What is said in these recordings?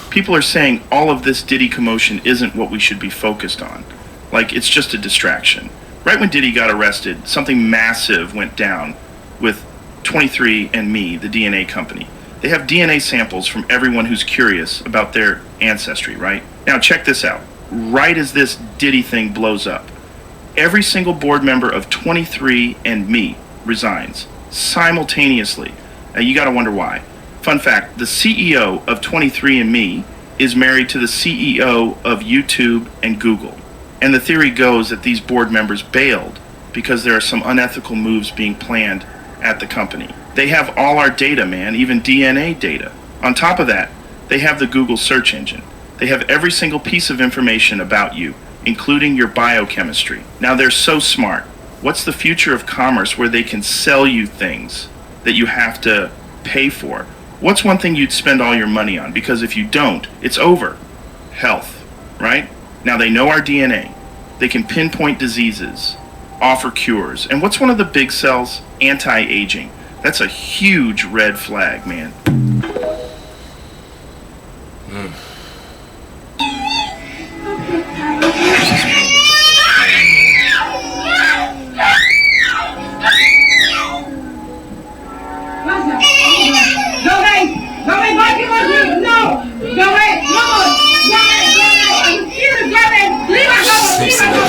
People are saying all of this Diddy commotion isn't what we should be focused on. Like, it's just a distraction. Right when Diddy got arrested, something massive went down with 23andMe, the DNA company. They have DNA samples from everyone who's curious about their ancestry, right? Now check this out. Right as this Diddy thing blows up, every single board member of 23andMe resigns simultaneously. Now you gotta wonder why. Fun fact, the CEO of 23andMe is married to the CEO of YouTube and Google. And the theory goes that these board members bailed because there are some unethical moves being planned at the company. They have all our data, man, even DNA data. On top of that, they have the Google search engine. They have every single piece of information about you, including your biochemistry. Now they're so smart. What's the future of commerce where they can sell you things that you have to pay for? What's one thing you'd spend all your money on? Because if you don't, it's over. Health, right? Now they know our DNA. They can pinpoint diseases, offer cures. And what's one of the big sells? Anti-aging. That's a huge red flag, man.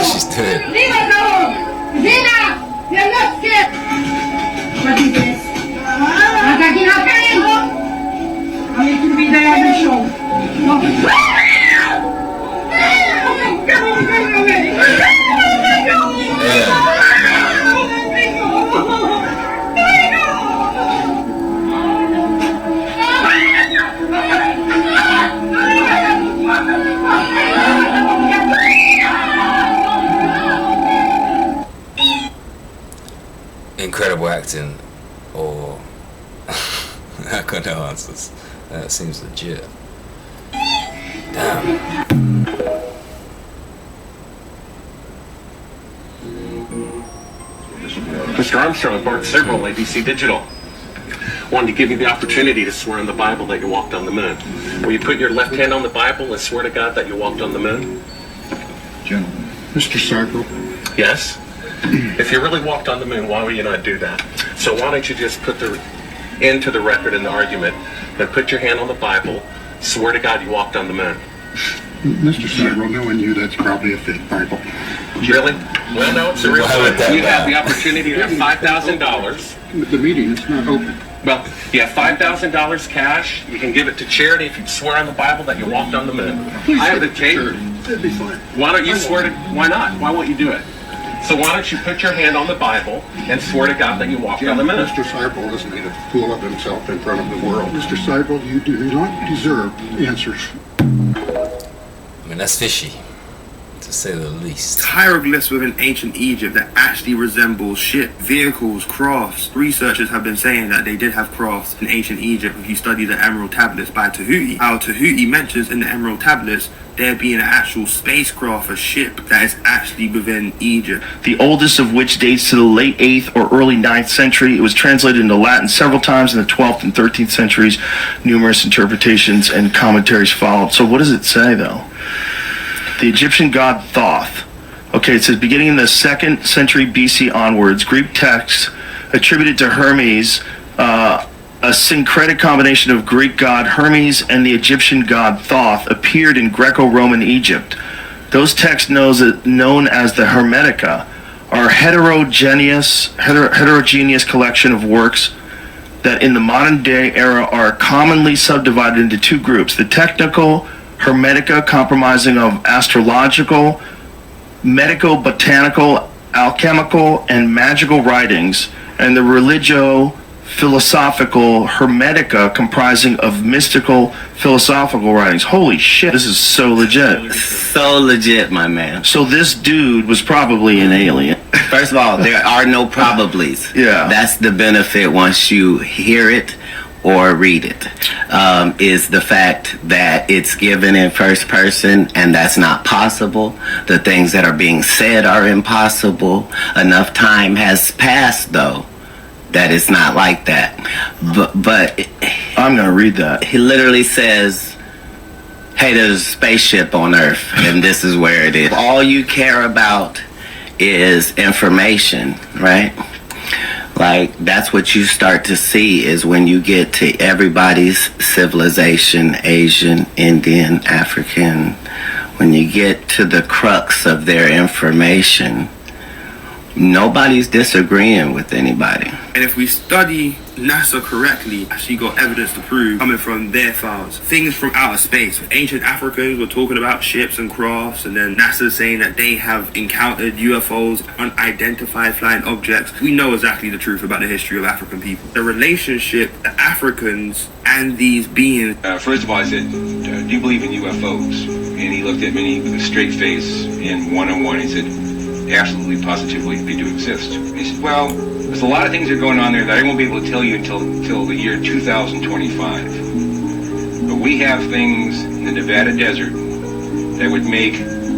She's dead. Leave us alone! Zina! You look sick! What is this? I'm taking out pain! I need to be there on the show. No. Incredible acting, or I got no answers. That seems legit. Damn. Mr. Armstrong, Bart Sibrel, ABC Digital. Wanted to give you the opportunity to swear on the Bible that you walked on the moon. Will you put your left hand on the Bible and swear to God that you walked on the moon? Gentlemen. Mr. Sibrel. Yes? If you really walked on the moon, why would you not do that? So why don't you just put the into the record in the argument and put your hand on the Bible, swear to God you walked on the moon. Mr. Sibrel, knowing you, that's probably a fake Bible. Really? Well, no, it's a real one. You have the opportunity to have $5,000. The meeting is not open. Well, you have $5,000 cash. You can give it to charity if you swear on the Bible that you walked on the moon. Please I have the tape. It'd be fine. Why don't you swear to? Why not? Why won't you do it? So why don't you put your hand on the Bible and swear to God that you walked on the moon? Mr. Sibrel has made a fool of himself in front of the world. Mr. Sibrel, you do not deserve answers. I mean, that's fishy, to say the least. Hieroglyphs within ancient Egypt that actually resemble ship, vehicles, crafts. Researchers have been saying that they did have crafts in ancient Egypt if you study the Emerald Tablets by Tahuti. How Tahuti mentions in the Emerald Tablets there being an actual spacecraft, a ship that is actually within Egypt. The oldest of which dates to the late 8th or early 9th century. It was translated into Latin several times in the 12th and 13th centuries. Numerous interpretations and commentaries followed. So what does it say, though? The Egyptian god Thoth. Okay, it says beginning in the 2nd century BC onwards, Greek texts attributed to Hermes, a syncretic combination of Greek god Hermes and the Egyptian god Thoth, appeared in Greco-Roman Egypt. Those texts known as the Hermetica are a heterogeneous collection of works that in the modern day era are commonly subdivided into two groups. The technical Hermetica, comprising of astrological, medico-botanical, alchemical, and magical writings, and the religio-philosophical Hermetica, comprising of mystical, philosophical writings. Holy shit, this is so legit. So legit, my man. So this dude was probably an alien. First of all, there are no probablys. Yeah. That's the benefit once you hear it or read it, is the fact that it's given in first person, and that's not possible. The things that are being said are impossible. Enough time has passed, though, that it's not like that. But I'm gonna read that. he literally says, hey, there's a spaceship on Earth, and this is where it is. All you care about is information, right? Like, that's what you start to see is when you get to everybody's civilization, Asian, Indian, African, when you get to the crux of their information, nobody's disagreeing with anybody. And if we study NASA correctly, actually got evidence to prove coming from their files. Things from outer space. Ancient Africans were talking about ships and crafts, and then NASA's saying that they have encountered UFOs, unidentified flying objects. We know exactly the truth about the history of African people. The relationship, the Africans and these beings. First of all, I said, do you believe in UFOs? And he looked at me with a straight face, and one-on-one, he said, absolutely, positively, they do exist. He said, well, there's a lot of things that are going on there that I won't be able to tell you until the year 2025. But we have things in the Nevada desert that would make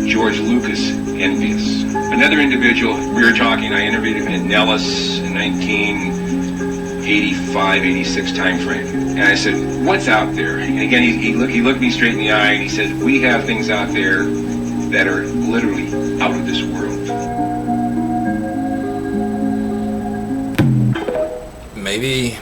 George Lucas envious. Another individual, we were talking, I interviewed him in Nellis in 1985, 86 timeframe. And I said, what's out there? And again, he looked me straight in the eye and he said, we have things out there that are literally out of this world. Maybe.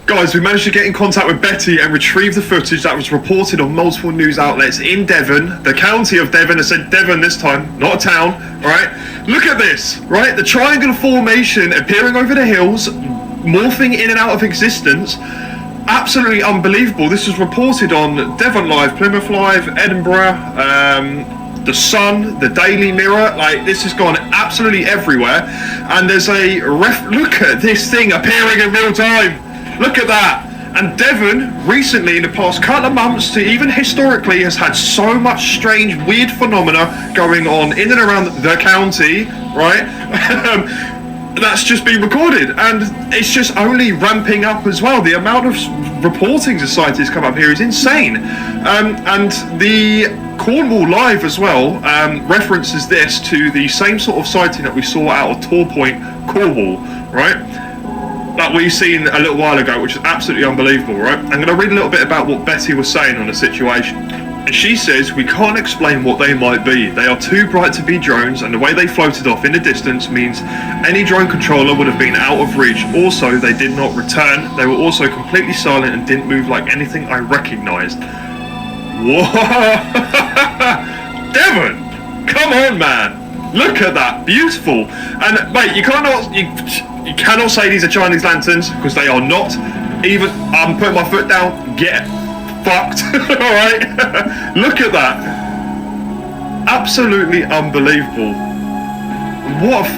Guys, we managed to get in contact with Betty and retrieve the footage that was reported on multiple news outlets in Devon, the county of Devon. I said Devon this time, not a town, right? Look at this, right? The triangular formation appearing over the hills, morphing in and out of existence. Absolutely unbelievable. This was reported on Devon Live, Plymouth Live, Edinburgh, The Sun, the Daily Mirror. Like, this has gone absolutely everywhere. And there's a look at this thing appearing in real time. Look at that. And Devon, recently, in the past couple of months, to even historically, has had so much strange, weird phenomena going on in and around the county, right? That's just been recorded, and it's just only ramping up as well. The amount of reporting societies come up here is insane. And the Cornwall Live as well references this to the same sort of sighting that we saw out of Tor Point, Cornwall, right? That we've seen a little while ago, which is absolutely unbelievable, right? I'm going to read a little bit about what Betty was saying on the situation. And she says, we can't explain what they might be. They are too bright to be drones, and the way they floated off in the distance means any drone controller would have been out of reach. Also, they did not return. They were also completely silent and didn't move like anything I recognized. Whoa! Devon! Come on, man! Look at that, beautiful. And mate, you cannot say these are Chinese lanterns, because they are not. Even I'm putting my foot down. Get fucked. All right. Look at that. Absolutely unbelievable.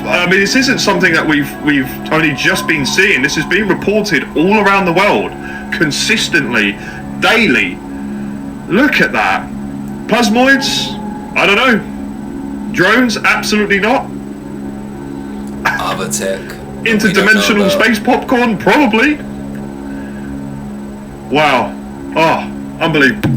I mean, this isn't something that we've only just been seeing. This has been reported all around the world, consistently, daily. Look at that. Plasmoids? I don't know. Drones? Absolutely not. Avatech. Interdimensional space popcorn? Probably. Wow. Oh, unbelievable.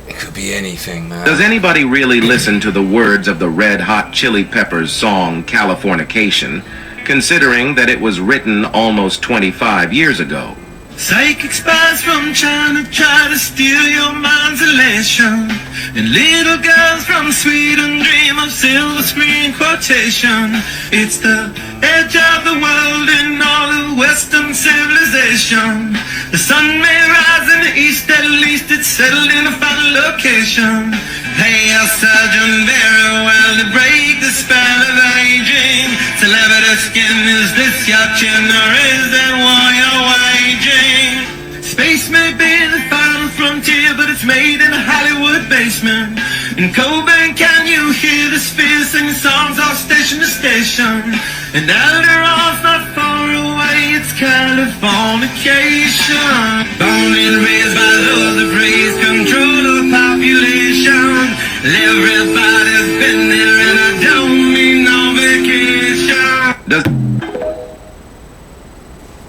It could be anything, man. Does anybody really listen to the words of the Red Hot Chili Peppers song Californication, considering that it was written almost 25 years ago? Psychic spies from China try to steal your mind's elation, and little girls from Sweden dream of silver screen quotation. It's the edge of the world in all of Western civilization. The sun may rise in the east, at least it's settled in a final location. Hey, our surgeon very well to break the spell of aging. Celebrity skin, is this your chin or is that war you're waging? Space may be the final frontier, but it's made in a Hollywood basement. In Cobain, can you hear the spheres singing songs off station to station? And Alderon's not far away, it's Californication. Born and raised by those that praise control of population. Everybody's been there and I don't mean no vacation.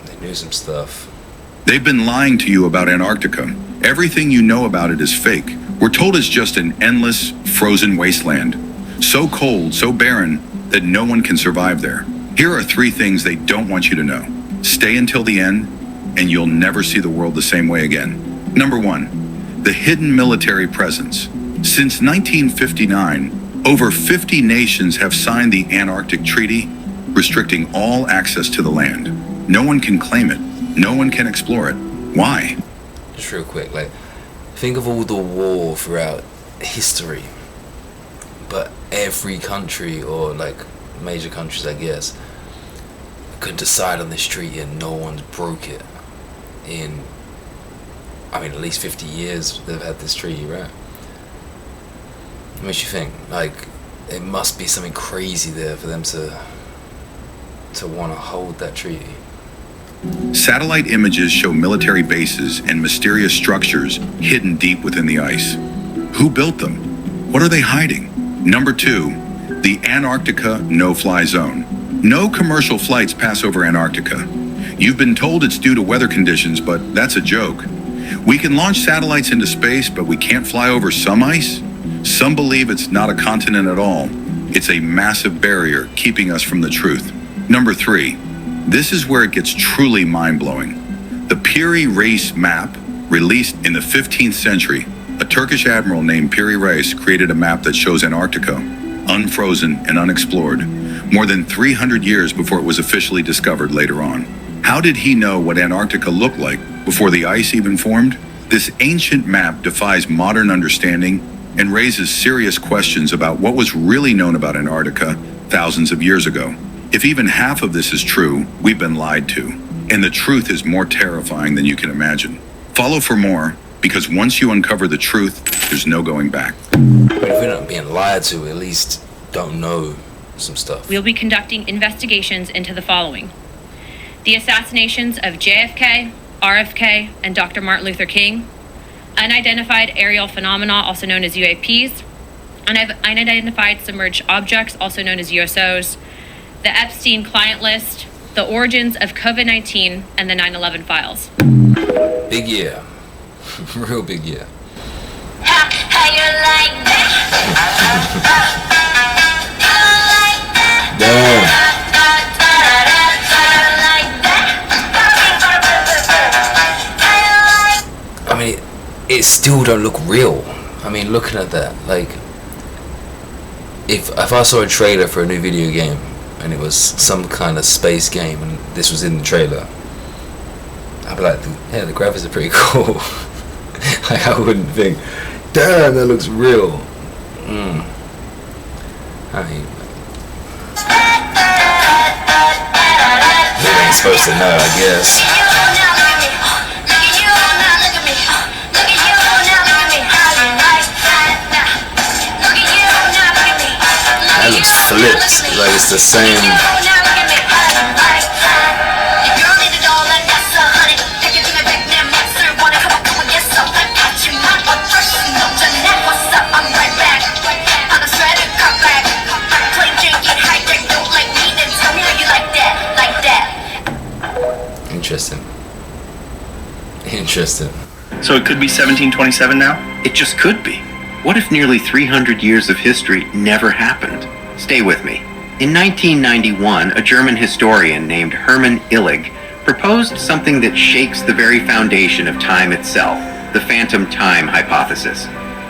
They knew some stuff. They've been lying to you about Antarctica. Everything you know about it is fake. We're told it's just an endless, frozen wasteland. So cold, so barren, that no one can survive there. Here are 3 things they don't want you to know. Stay until the end, and you'll never see the world the same way again. Number 1, the hidden military presence. Since 1959, over 50 nations have signed the Antarctic Treaty, restricting all access to the land. No one can claim it. No one can explore it. Why? Just real quick, like, think of all the war throughout history, but every country, or like major countries, I guess, could decide on this treaty and no one's broke it in, I mean, at least 50 years they've had this treaty, right? It makes you think, like, it must be something crazy there for them to want to hold that treaty. Satellite images show military bases and mysterious structures hidden deep within the ice. Who built them? What are they hiding? Number 2, the Antarctica no-fly zone. No commercial flights pass over Antarctica. You've been told it's due to weather conditions, but that's a joke. We can launch satellites into space, but we can't fly over some ice? Some believe it's not a continent at all. It's a massive barrier keeping us from the truth. Number 3, this is where it gets truly mind-blowing. The Piri Reis map, released in the 15th century, a Turkish admiral named Piri Reis created a map that shows Antarctica, unfrozen and unexplored, more than 300 years before it was officially discovered later on. How did he know what Antarctica looked like before the ice even formed? This ancient map defies modern understanding and raises serious questions about what was really known about Antarctica thousands of years ago. If even half of this is true, we've been lied to, and the truth is more terrifying than you can imagine. Follow for more, because once you uncover the truth, there's no going back. But if we're not being lied to, at least don't know some stuff. We'll be conducting investigations into the following: the assassinations of JFK, RFK, and Dr. Martin Luther King, unidentified aerial phenomena, also known as UAPs, unidentified submerged objects, also known as USOs, the Epstein client list, the origins of COVID-19, and the 9/11 files. Big year. Real big year. How you like that? I mean, it still don't look real. I mean, looking at that, like, if I saw a trailer for a new video game and it was some kind of space game and this was in the trailer, I'd be like, yeah, the graphics are pretty cool. Like, I wouldn't think, damn, that looks real. I mean, you ain't supposed to know, I guess. That looks flipped, like it's the same. Interesting. So it could be 1727 now? It just could be. What if nearly 300 years of history never happened? Stay with me. In 1991, a German historian named Hermann Illig proposed something that shakes the very foundation of time itself, the phantom time hypothesis.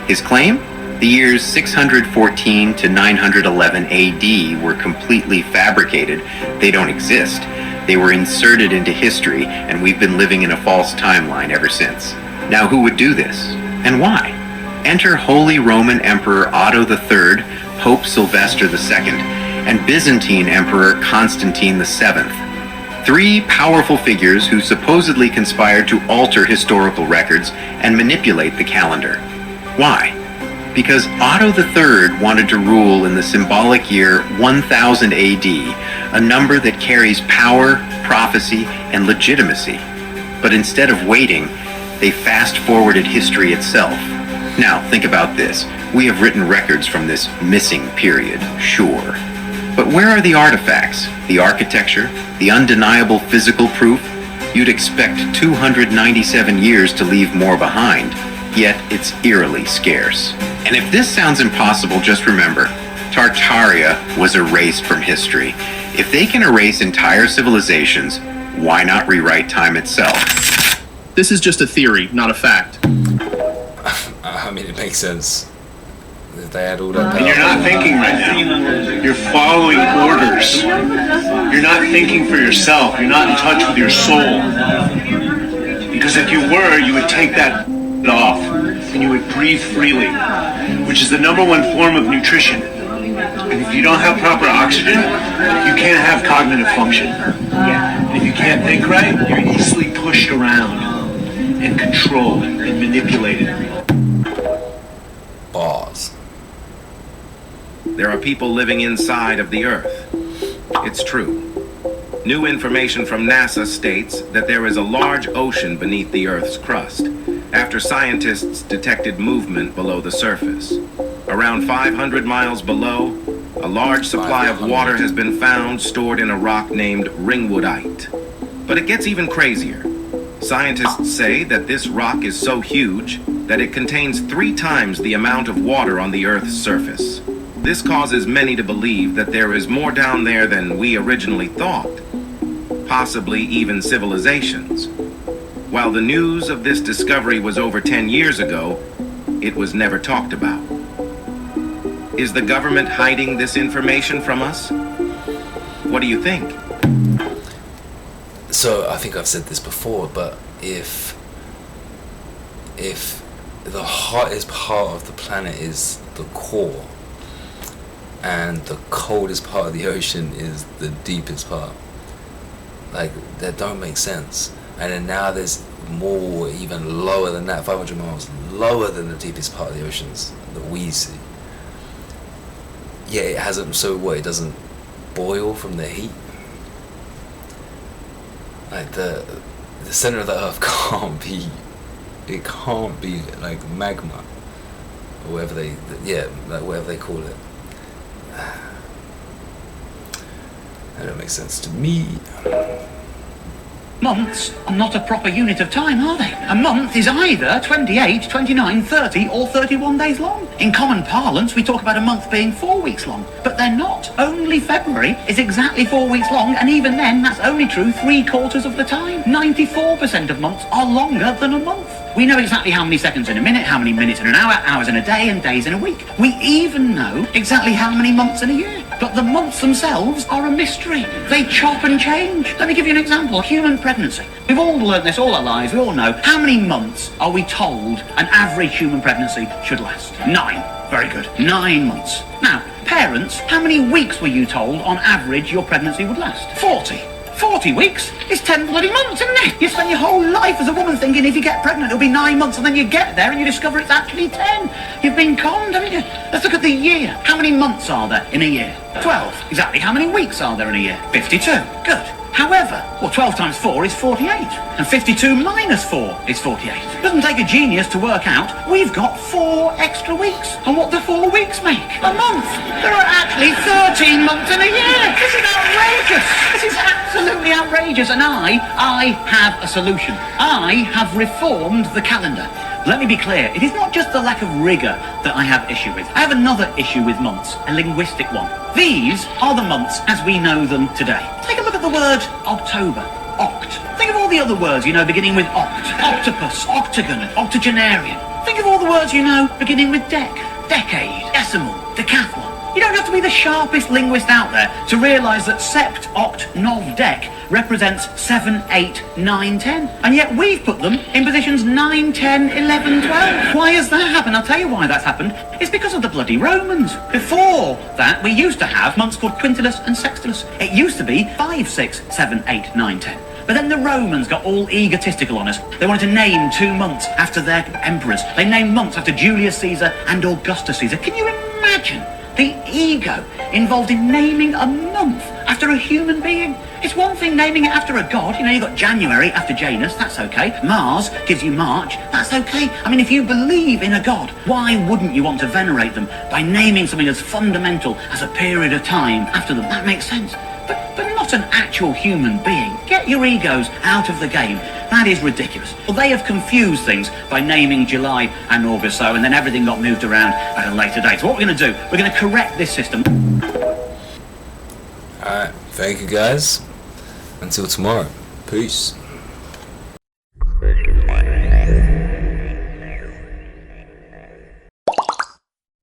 His claim? The years 614 to 911 AD were completely fabricated. They don't exist. They were inserted into history, and we've been living in a false timeline ever since. Now, who would do this? And why? Enter Holy Roman Emperor Otto III, Pope Sylvester II, and Byzantine Emperor Constantine VII. 3 powerful figures who supposedly conspired to alter historical records and manipulate the calendar. Why? Because Otto III wanted to rule in the symbolic year 1000 AD, a number that carries power, prophecy, and legitimacy. But instead of waiting, they fast-forwarded history itself. Now, think about this. We have written records from this missing period, sure. But where are the artifacts, the architecture, the undeniable physical proof? You'd expect 297 years to leave more behind, yet it's eerily scarce. And if this sounds impossible, just remember, Tartaria was erased from history. If they can erase entire civilizations, why not rewrite time itself? This is just a theory, not a fact. I mean, it makes sense. They had all that. And you're not thinking right now. You're following orders. You're not thinking for yourself. You're not in touch with your soul. Because if you were, you would take that off and you would breathe freely, which is the #1 form of nutrition. And if you don't have proper oxygen, you can't have cognitive function. And if you can't think right, you're easily pushed around and controlled and manipulated. Bars. There are people living inside of the Earth. It's true. New information from NASA states that there is a large ocean beneath the Earth's crust, after scientists detected movement below the surface. Around 500 miles below, a large supply of water has been found stored in a rock named ringwoodite. But it gets even crazier. Scientists say that this rock is so huge that it contains 3 times the amount of water on the Earth's surface. This causes many to believe that there is more down there than we originally thought, possibly even civilizations. While the news of this discovery was over 10 years ago, it was never talked about. Is the government hiding this information from us? What do you think? So I think I've said this before, but if the hottest part of the planet is the core, and the coldest part of the ocean is the deepest part, like, that don't make sense. And then now there's more, even lower than that, 500 miles lower than the deepest part of the oceans that we see. Yeah, it hasn't. So what? It doesn't boil from the heat. Like the center of the Earth can't be. It can't be like magma, or whatever they. Yeah, like whatever they call it. That don't make sense to me. Months are not a proper unit of time, are they? A month is either 28, 29, 30 or 31 days long. In common parlance, we talk about a month being 4 weeks long, but they're not. Only February is exactly 4 weeks long, and even then, that's only true 3/4 of the time. 94% of months are longer than a month. We know exactly how many seconds in a minute, how many minutes in an hour, hours in a day, and days in a week. We even know exactly how many months in a year. But the months themselves are a mystery. They chop and change. Let me give you an example. Human pregnancy. We've all learned this all our lives. We all know. How many months are we told an average human pregnancy should last? 9. Very good. 9 months. Now, parents, how many weeks were you told on average your pregnancy would last? 40. 40 weeks is 10 bloody months, isn't it? You spend your whole life as a woman thinking if you get pregnant it'll be 9 months, and then you get there and you discover it's actually 10. You've been conned, haven't you? Let's look at the year. How many months are there in a year? 12. Exactly how many weeks are there in a year? 52. Good. However, 12 times 4 is 48, and 52 minus 4 is 48. Doesn't take a genius to work out we've got 4 extra weeks. And what do 4 weeks make? A month. There are actually 13 months in a year. This is outrageous. This is absolutely outrageous, and I have a solution. I have reformed the calendar. Let me be clear, it is not just the lack of rigour that I have issue with. I have another issue with months, a linguistic one. These are the months as we know them today. Take a look at the word October, oct. Think of all the other words you know beginning with oct. Octopus, octagon, octogenarian. Think of all the words you know beginning with dec, decade, decimal, decathlon. You don't have to be the sharpest linguist out there to realise that sept, oct, nov, dec represents 7, 8, 9, 10. And yet we've put them in positions 9, 10, 11, 12. Why has that happened? I'll tell you why that's happened. It's because of the bloody Romans. Before that, we used to have months called quintilis and sextilis. It used to be 5, 6, 7, 8, 9, 10. But then the Romans got all egotistical on us. They wanted to name 2 months after their emperors. They named months after Julius Caesar and Augustus Caesar. Can you imagine the ego involved in naming a month after a human being? It's one thing naming it after a god. You know, you've got January after Janus, that's okay. Mars gives you March, that's okay. I mean, if you believe in a god, why wouldn't you want to venerate them by naming something as fundamental as a period of time after them? That makes sense. But not not an actual human being. Get your egos out of the game. That is ridiculous. Well, they have confused things by naming July and August so, and then everything got moved around at a later date. So what we're going to do, we're going to correct this system. Alright, thank you guys. Until tomorrow. Peace.